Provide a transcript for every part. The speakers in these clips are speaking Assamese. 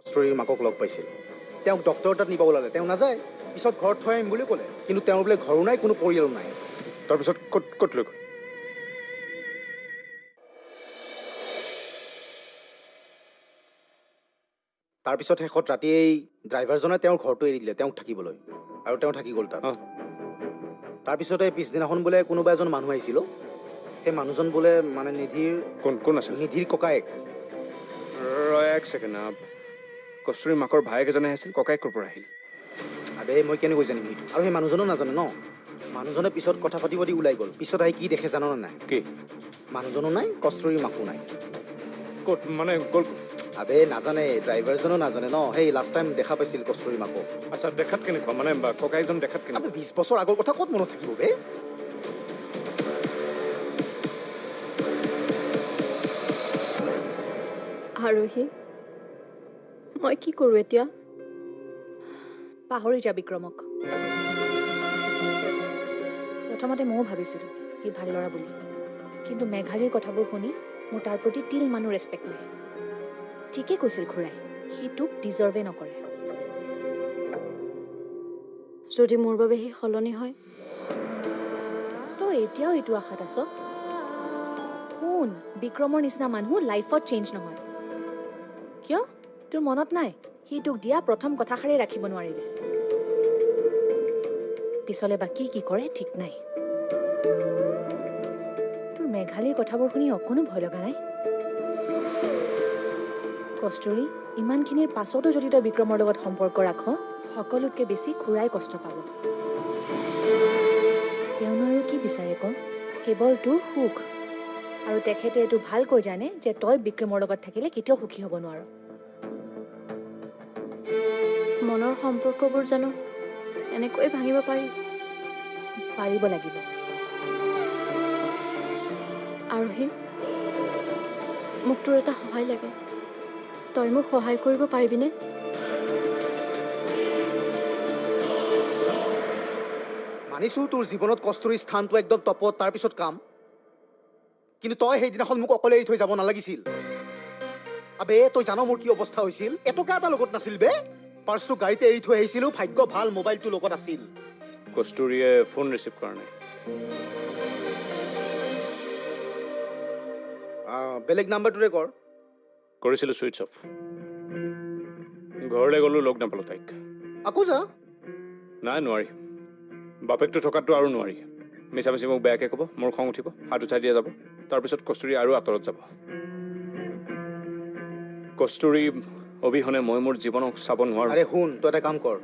কষ্টৰীৰ মাকক লগ পাইছিল তেওঁক ডক্টৰৰ তাত নিব ওলালে তেওঁ নাযায় পিছত ঘৰত থৈ আহিম বুলি ক'লে কিন্তু তেওঁৰ বোলে ঘৰো নাই কোনো পৰিয়ালো নাই তাৰপিছত ক'ত লৈ গ'ল তাৰপিছত শেষত ৰাতি এই ড্ৰাইভাৰজনে তেওঁৰ ঘৰটো এৰি দিলে তেওঁক থাকিবলৈ আৰু তেওঁ থাকি গ'ল তাত তাৰপিছতে পিছদিনাখন বোলে কোনোবা এজন মানুহ আহিছিল সেই মানুহজন বোলে মানে নিধিৰ কোন আছিল নিধিৰ ককায়েক এক ছেকেণ্ড কষ্টুৰীৰ মাকৰ ভায়েক এজনে আছিল ককায়েক ক'ৰ পৰা আহিল আবে মই কেনেকৈ জানিম সেইটো আৰু সেই মানুহজনো নাজানে ন মানুহজনে পিছত কথা পাতি পাতি ওলাই গ'ল পিছত আহি কি দেখে জানো নাই কি মানুহজনো নাই কষ্টুৰীৰ মাকো নাই ক'ত মানে গ'ল আবে নাজানে ড্ৰাইভাৰজনো নাজানে ন সেই লাষ্ট টাইম দেখা পাইছিল কষ্টুৰীৰ মাকক আচ্ছা দেখাত কেনেকুৱা মানে ককায়েকজন দেখাত কেনেকুৱা 20 বছৰ আগৰ কথা ক'ত মনত থাকিব বে আৰোহী মই কি কৰোঁ এতিয়া পাহৰি যা বিক্ৰমক প্ৰথমতে ময়ো ভাবিছিলোঁ সি ভাল ল'ৰা বুলি কিন্তু মেঘালীৰ কথাবোৰ শুনি মোৰ তাৰ প্ৰতি তিল মানুহ ৰেচপেক্ট নাই ঠিকেই কৈছিল খুৰাই সি তোক ডিজাৰ্ভে নকৰে যদি মোৰ বাবে সি সলনি হয় তই এতিয়াও এইটো আশাত আছ শুন বিক্ৰমৰ নিচিনা মানুহ লাইফত চেঞ্জ নহয় কিয় তোৰ মনত নাই সি তোক দিয়া প্ৰথম কথাষাৰেই ৰাখিব নোৱাৰিলে পিছলে বা কি কৰে ঠিক নাই তোৰ মেঘালীৰ কথাবোৰ শুনি অকণো ভয় লগা নাই কষ্টুৰী ইমানখিনিৰ পাছতো যদি তই বিক্ৰমৰ লগত সম্পৰ্ক ৰাখ সকলোতকৈ বেছি খুৰাই কষ্ট পাব তেওঁনো আৰু কি বিচাৰে ক কেৱল তোৰ সুখ আৰু তেখেতে এইটো ভালকৈ জানে যে তই বিক্ৰমৰ লগত থাকিলে কেতিয়াও সুখী হ'ব নোৱাৰ মনৰ সম্পৰ্কবোৰ জানো এনেকৈ ভাঙিব পাৰি পাৰিব লাগিব আৰোহী মোক তোৰ এটা সহায় লাগে তই মোক সহায় কৰিব পাৰিবিনে মানিছো তোৰ জীৱনত কষ্টুৰীৰ স্থানটো একদম টপত তাৰপিছত কাম কিন্তু তই সেইদিনাখন মোক অকলে এৰি থৈ যাব নালাগিছিল আবে তই জানো মোৰ কি অৱস্থা হৈছিল এটকা এটা লগত নাছিল বে পাৰ্চটো গাড়ীতে এৰি থৈ আহিছিলো ভাগ্য ভাল মোবাইলটো লগত আছিল কষ্টুৰীয়ে ফোন ৰিচিভ কৰা নাই বেলেগ নাম্বাৰটোৰে কৰ কৰিছিলোঁ ছুইচ অফ ঘৰলৈ গ'লোঁ লগ নাপালোঁ তাইক আকৌ যা নাই নোৱাৰি বাপেকটো থকাতটো আৰু নোৱাৰি মিছামিছি মোক বেয়াকৈ ক'ব মোৰ খং উঠিব হাত উঠাই দিয়া যাব তাৰপিছত কষ্টুৰী আৰু আঁতৰত যাব কষ্টুৰী অবিহনে মই মোৰ জীৱনক চাব নোৱাৰো আৰে শুন তই এটা কাম কৰ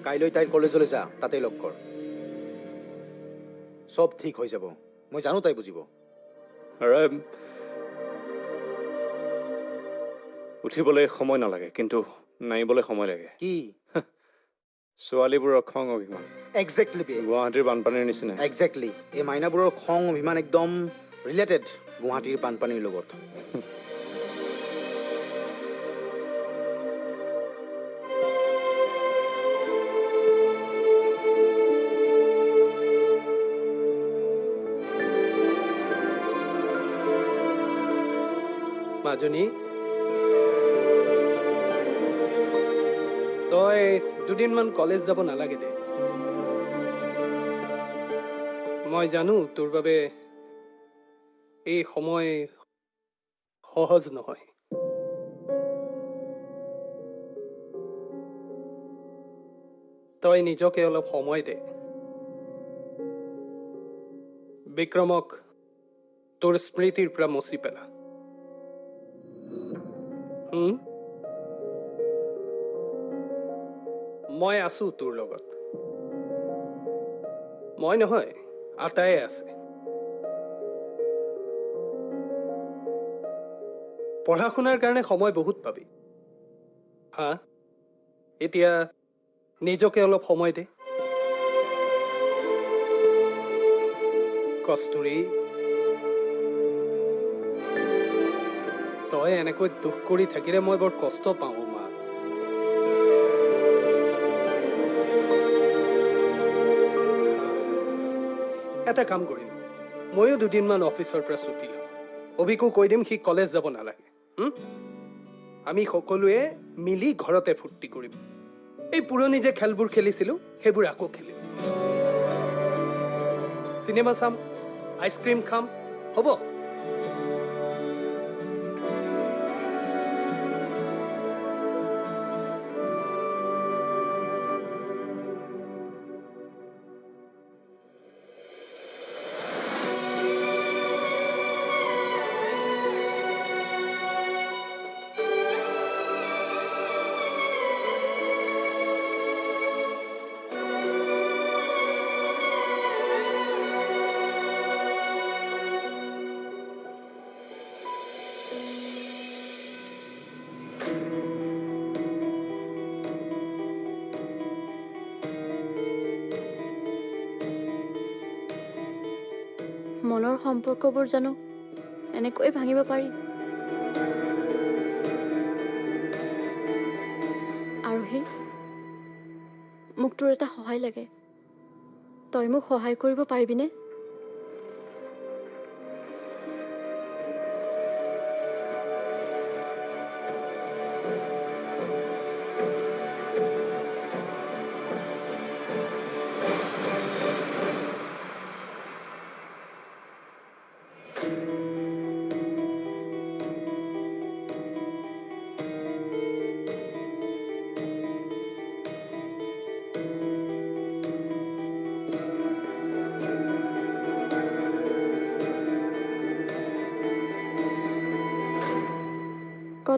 কাইলৈ তাইৰ কলেজলৈ যা তাতেই লগ কৰ চব ঠিক হৈ যাব মই জানো তাই বুজিব উঠিবলৈ সময় নালাগে কিন্তু নাইবলৈ সময় লাগে কি ছোৱালীবোৰৰ খং অভিমান একজেক্টলি গুৱাহাটীৰ বানপানীৰ নিচিনা একজেক্টলি এই মাইনাবোৰৰ খং অভিমান একদম ৰিলেটেড গুৱাহাটীৰ বানপানীৰ লগত মাজনী তই দুদিনমান কলেজ যাব নালাগে দে মই জানো তোৰ বাবে এই সময় সহজ নহয় তই নিজকে অলপ সময় দে বিক্ৰমক তোৰ স্মৃতিৰ পৰা মচি পেলা মই আছো তোৰ লগত মই নহয় আটায়ে আছে পঢ়া শুনাৰ কাৰণে সময় বহুত পাবি হা এতিয়া নিজকে অলপ সময় দে কষ্টুৰী তই এনেকৈ দুখ কৰি থাকিলে মই বৰ কষ্ট পাওঁ মা এটা কাম কৰিম ময়ো দুদিনমান অফিচৰ পৰা ছুটি লম অভিকো কৈ দিম সি কলেজ যাব নালাগে আমি সকলোৱে মিলি ঘৰতে ফূৰ্তি কৰিম এই পুৰণি যে খেলবোৰ খেলিছিলো সেইবোৰ আকৌ খেলিম চিনেমা চাম আইচক্ৰীম খাম হ'ব মনৰ সম্পৰ্কবোৰ জানো এনেকৈ ভাঙিব পাৰি আৰোহী মোক তোৰ এটা সহায় লাগে তই মোক সহায় কৰিব পাৰিবিনে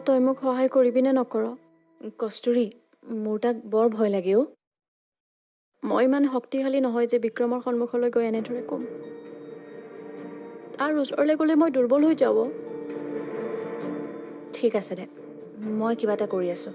তই মোক সহায় কৰিবিনে নকৰ কস্তুৰী মোৰ তাক বৰ ভয় লাগে অ' মই ইমান শক্তিশালী নহয় যে বিক্ৰমৰ সন্মুখলৈ গৈ এনেদৰে ক'ম তাৰ ওচৰলৈ গ'লে মই দুৰ্বল হৈ যাব ঠিক আছে দে মই কিবা এটা কৰি আছো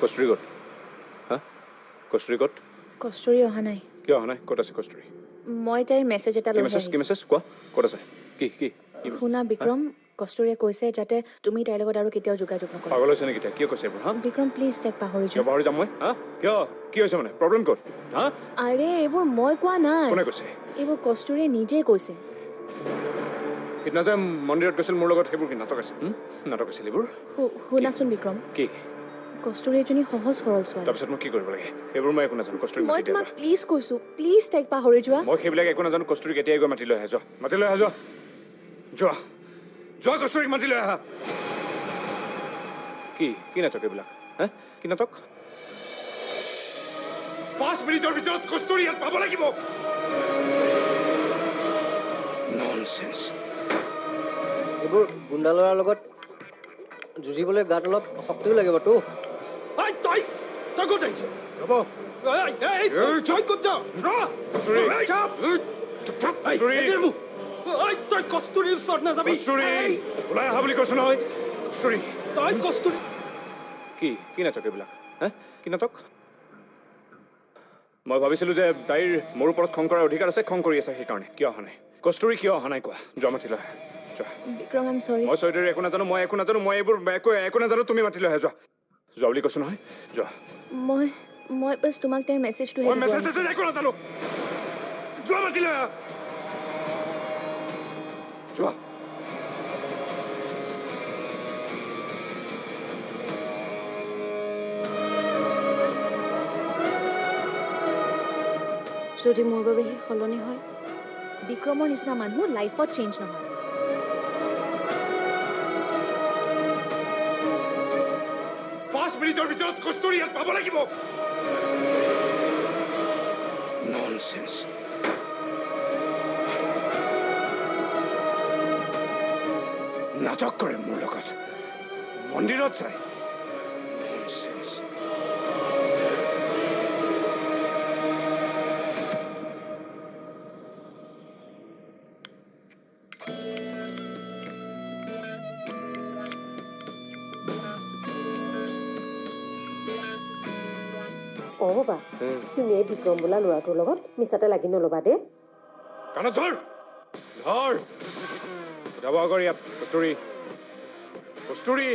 কস্তুৰী ক'ত হা কস্তুৰী ক'ত কস্তুৰী অহা নাই কিয় অহা নাই ক'ত আছে কস্তুৰী মই তাইৰ মেছেজ এটা কি লৈ মেছেজ আহিছো কোৱা ক'ত আছে কি কি কি শুনা বিক্ৰম কস্তুৰীয়ে কৈছে যাতে তুমি তাইৰ লগত আৰু কেতিয়াও যোগাযোগ নকৰা পাগল হৈছে নেকি কিয় কৈছে এইবোৰ হা বিক্ৰম প্লিজ তাইক পাহৰি কিয় যোৱা পাহৰি যাম মই হা কিয় কি হৈছে মানে প্ৰব্লেম ক'ত হা আৰে এইবোৰ মই কোৱা নাই কোনে কৈছে এইবোৰ কস্তুৰীয়ে নিজেই কৈছে সিদিনা যে মন্দিৰত গৈছিল মোৰ লগত সেইবোৰ কি নাটক আছিল নাটক আছিল এইবোৰ শুনাচোন বিক্ৰম কি কস্তুৰী এজনী সহজ সৰল ছোৱালী তাৰপিছত মই কি কৰিব লাগে সেইবোৰ মই একো নাজানো কস্তুৰী মই মাতি দিয়া তোমাক প্লিজ কৈছো প্লিজ তাইক পাহৰি যোৱা মই সেইবিলাক একো নাজানো কস্তুৰী কেতিয়াই গৈ মাতি লৈ আহা যোৱা মাতি লৈ আহা যোৱা যোৱা যোৱা কস্তুৰীক মাতি লৈ আহা কি কি নাটক এইবিলাক হা কি নাটক 5 মিনিটৰ ভিতৰত কস্তুৰী ইয়াত পাব লাগিব ননচেন্স এইবোৰ গুণ্ডা ল'ৰাৰ লগত যুঁজিবলৈ গাত অলপ শক্তিও লাগিবতো তই ক'ত আহিছ ৰ'ব তই ক'ত যাৱ কস্তুৰী তই কস্তুৰীৰ ওচৰত নাযাবি কস্তুৰী ওলাই আহা বুলি কৈছো নহয় কস্তুৰী তই কস্তুৰী কি কি নাটক এইবিলাক হা কি নাটক মই ভাবিছিলো যে তাইৰ মোৰ ওপৰত খং কৰাৰ অধিকাৰ আছে খং কৰি আছে সেইকাৰণে কিয় অহা নাই কস্তুৰী কিয় অহা নাই কোৱা যোৱা মাতি লৈ আহা যোৱা বিক্ৰম আই এম চৰি মই চৰিত্ৰৰ একো নাজানো মই এইবোৰ একো নাজানো তুমি মাতি লৈ আহা যোৱা যোৱা বুলি কৈছো নহয় যোৱা মই বাছ তোমাক তাইৰ মেছেজটো মই মেছেজ একো নাজানো যোৱা মাতি লৈ আহা যোৱা যদি মোৰ বাবে সি সলনি হয় বিক্ৰমৰ নিচিনা মানুহ লাইফত চেঞ্জ নহয় 5 মিনিটৰ ভিতৰত কস্তুৰী ইয়াত পাব লাগিব ননচেন্স নাটক কৰে মোৰ লগত মন্দিৰত যায় অ বাবা তুমি এই বিক্ৰম বোলা ল'ৰাটোৰ লগত মিছাতে লাগি নল'বা দেই কাণত ধৰ ধৰ উঠাব আগৰ ইয়াত কস্তুৰী কস্তুৰী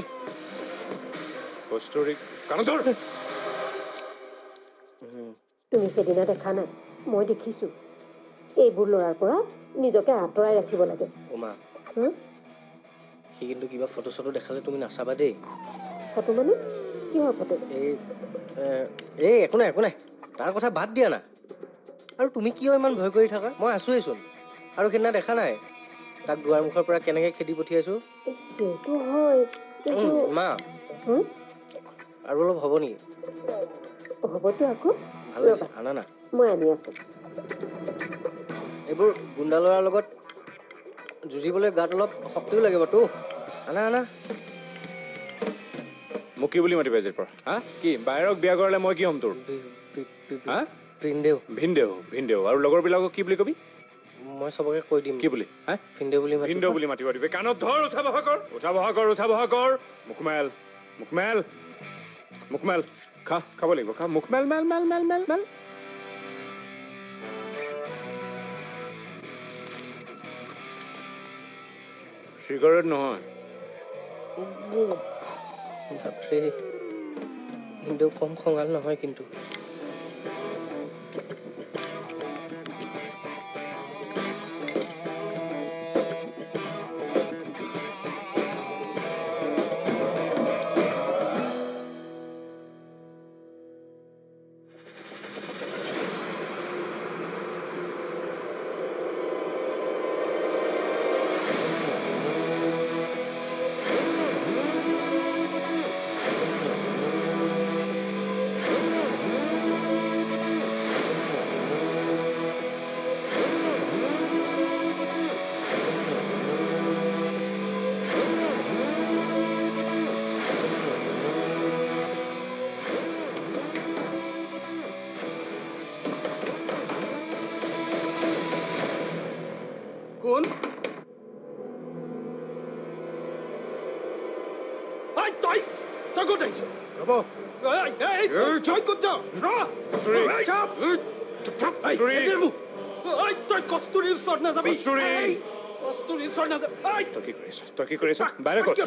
কস্তুৰী কাণত ধৰ তুমি সেইদিনা দেখা নাই মই দেখিছো এইবোৰ ল'ৰাৰ পৰা নিজকে আঁতৰাই ৰাখিব লাগে মা সি কিন্তু কিবা ফটো চটো দেখালে তুমি নাচাবা দেই ফটো মানে কিহৰ ফটো এই একো নাই তাৰ কথা বাদ দিয়া না আৰু তুমি কিয় ইমান ভয় কৰি থাকা মই আছোৱেইচোন আৰু সেইদিনা দেখা নাই তাক দুৱাৰ মুখৰ পৰা কেনেকে খেদি পঠিয়াইছো সেইটো হয় মা আৰু অলপ হ'ব নেকি হ'বতো আকৌ ভাল লাগিছে আনা না মই আনি আছো এইবোৰ গুণ্ডা ল'ৰাৰ লগত যুঁজিবলৈ গাত অলপ শক্তিও লাগিবতো আনা মোক কি বুলি মাতিবা আজিৰ পৰা হা কি বাহিৰক বিয়া কৰালে মই কি হ'ম তোৰ হা ভিনদেউ আৰু লগৰবিলাকক কি বুলি কবি মই চবকে কৈ দিম কি বুলি হা ভিনদেউ বুলি মাতিব দিবি কাণত ধৰ উঠা বহা কৰ মুখমেল খাব লাগিব খা মুখমেল মেল চিগাৰেট নহয় বাপৰে ভিনদেউ কম খঙাল নহয় কিন্তু কোন তই ক'ত আহিছ ৰ'ব তই ক'ত যা তই কস্তুৰীৰ ওচৰত নাযাবি কস্তুৰীৰ ওচৰত নাযাবি তই কি কৰিছ বাহিৰে ক'ত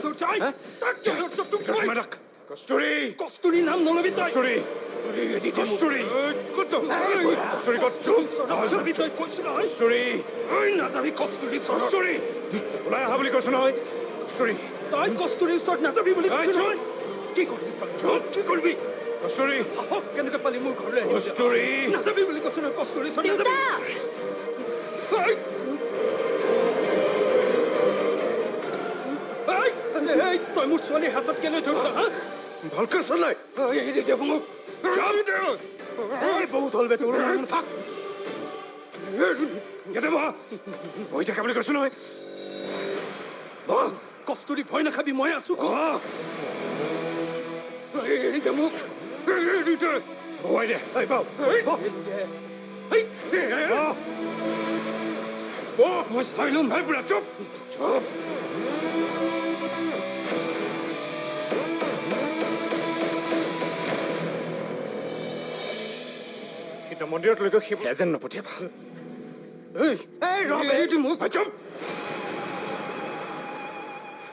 কস্তুৰী নাম নলবি তই নাযাবি কস্তুৰী ওলাই অহা বুলি কৈছো নহয় তই কস্তুৰীৰ ওচৰত নাযাবি বুলি কি কৰিবি কস্তুৰী কেনেকে পালি মোৰ ঘৰলৈ কস্তুৰী নাযাবি বুলি কৈছো নহয় কস্তুৰীৰ ওচৰত নাযাবি তই মোৰ ছোৱালীৰ হাতত কেনে ধৰিছ ভালকৈ চলাই এৰি দে মোক বহুত হ'ল বে তোৰ থাক ইয়াতে বহি থাকা বুলি কৈছো নহয় কস্তুৰী ভয় নাখাবি মই আছো এৰি দে মোক বহুৱাই দে মই চাই ল'ম ভাই বুঢ়া চুপ কিন্তু মন্দিৰতলৈকে সেইবোৰ এজেণ্ট নপঠিয়াবা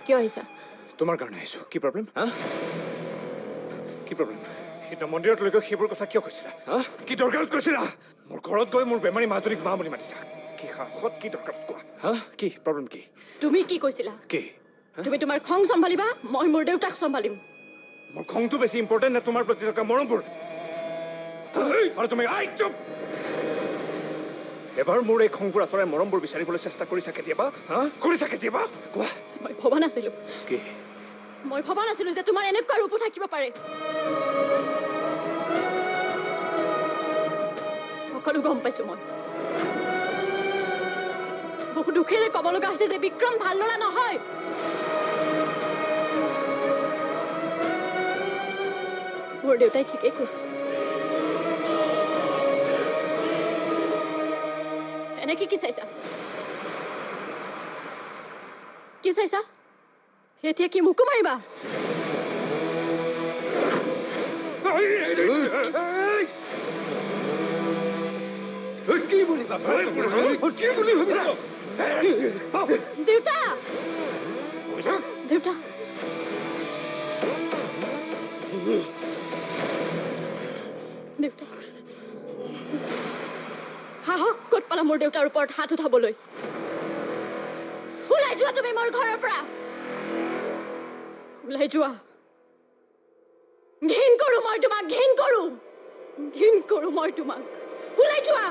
কিয় আহিছা তোমাৰ কাৰণে আহিছো কি প্ৰব্লেম কি প্ৰব্লেম কিন্তু মন্দিৰতলৈকে সেইবোৰ কথা কিয় কৈছিলা কি দৰকাৰত কৈছিলা মোৰ ঘৰত গৈ মোৰ বেমাৰী মাজনীক মা বুলি মাতিছা কি সাহসত কি দৰকাৰত কোৱা কি প্ৰব্লেম কি তুমি কি কৈছিলা কি তুমি তোমাৰ খং চম্ভালিবা মই মোৰ দেউতাক চম্ভালিম মোৰ খংটো বেছি ইম্পৰ্টেণ্ট নে তোমাৰ প্ৰতি থকা মৰমবোৰ আৰু তুমি চুপ এবাৰ মোৰ এই খংবোৰ আঁতৰাই মৰমবোৰ বিচাৰিবলৈ চেষ্টা কৰিছা কেতিয়াবা কোৱা মই ভবা নাছিলো কি মই ভবা নাছিলো যে তোমাৰ এনেকুৱা ৰূপো থাকিব পাৰে সকলো গম পাইছো মই বহু দুখেৰে ক'ব লগা হৈছে যে বিক্ৰম ভাল ল'ৰা নহয় মোৰ দেউতাই ঠিকেই কৈছে এনেকে কি চাইছা এতিয়া কি মোকো মাৰিবা কি বুলি ভাবিছা কি বুলি ভাবিছা দেউতা দেউতা দেউতা সাহস ক'ত পালা মোৰ দেউতাৰ ওপৰত হাত উঠাবলৈ ওলাই যোৱা তুমি মোৰ ঘৰৰ পৰা ওলাই যোৱা ঘিণ কৰো মই তোমাক ওলাই যোৱা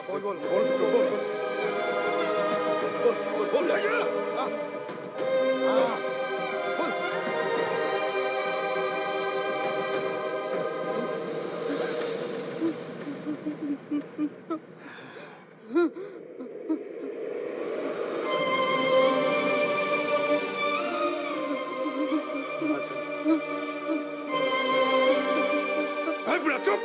বল বল বল বল বল বল বল চুপ